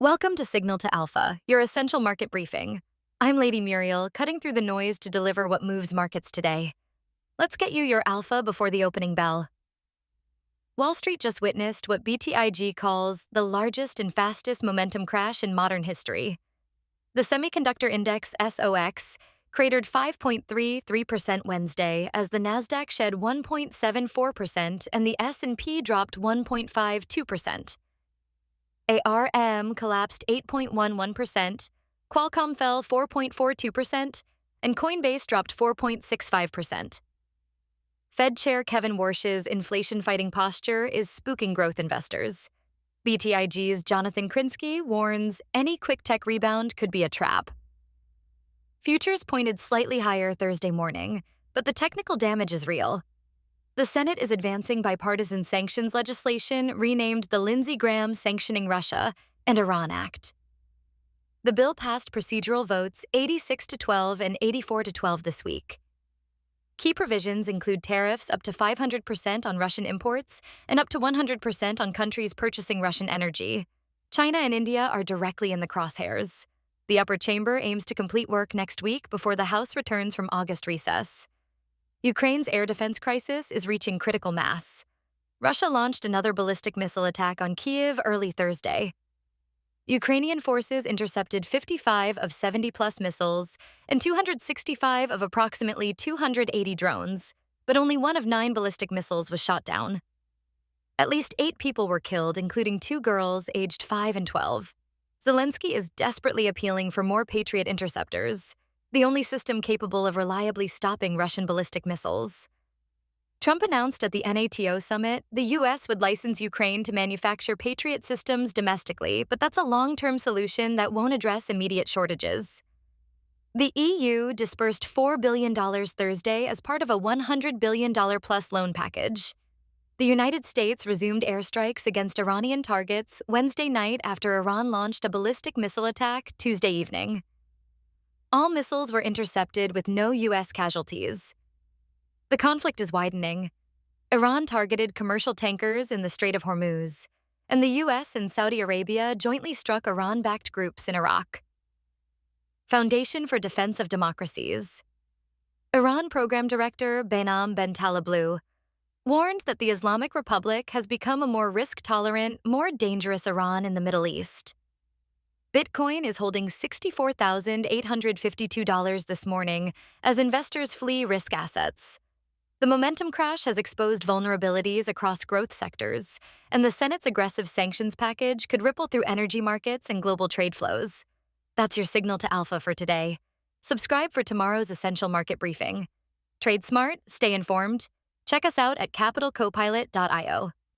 Welcome to Signal to Alpha, your essential market briefing. I'm Lady Muriel, cutting through the noise to deliver what moves markets today. Let's get you your alpha before the opening bell. Wall Street just witnessed what BTIG calls the largest and fastest momentum crash in modern history. The semiconductor index SOX cratered 5.33% Wednesday as the Nasdaq shed 1.74% and the S&P dropped 1.52%. ARM collapsed 8.11%, Qualcomm fell 4.42%, and Coinbase dropped 4.65%. Fed Chair Kevin Warsh's inflation-fighting posture is spooking growth investors. BTIG's Jonathan Krinsky warns any quick tech rebound could be a trap. Futures pointed slightly higher Thursday morning, but the technical damage is real. The Senate is advancing bipartisan sanctions legislation renamed the Lindsey Sanctioning Russia and Iran Act. The bill passed procedural votes 86-12 and 84-12 this week. Key provisions include tariffs up to 500% on Russian imports and up to 100% on countries purchasing Russian energy. China and India are directly in the crosshairs. The upper chamber aims to complete work next week before the House returns from August recess. Ukraine's air defense crisis is reaching critical mass. Russia launched another ballistic missile attack on Kyiv early Thursday. Ukrainian forces intercepted 55 of 70-plus missiles and 265 of approximately 280 drones, but only one of 9 ballistic missiles was shot down. At least 8 people were killed, including 2 girls aged 5 and 12. Zelensky is desperately appealing for more Patriot interceptors, the only system capable of reliably stopping Russian ballistic missiles. Trump announced at the NATO summit the U.S. would license Ukraine to manufacture Patriot systems domestically, but that's a long-term solution that won't address immediate shortages. The EU disbursed $4 billion Thursday as part of a $100 billion-plus loan package. The United States resumed airstrikes against Iranian targets Wednesday night after Iran launched a ballistic missile attack Tuesday evening. All missiles were intercepted with no U.S. casualties. The conflict is widening. Iran targeted commercial tankers in the Strait of Hormuz, and the U.S. and Saudi Arabia jointly struck Iran-backed groups in Iraq. Foundation for Defense of Democracies. Iran Program Director Behnam Bentaleblu warned that the Islamic Republic has become a more risk-tolerant, more dangerous Iran in the Middle East. Bitcoin is holding $64,852 this morning as investors flee risk assets. The momentum crash has exposed vulnerabilities across growth sectors, and the Senate's aggressive sanctions package could ripple through energy markets and global trade flows. That's your signal to alpha for today. Subscribe for tomorrow's essential market briefing. Trade smart, stay informed. Check us out at capitalcopilot.io.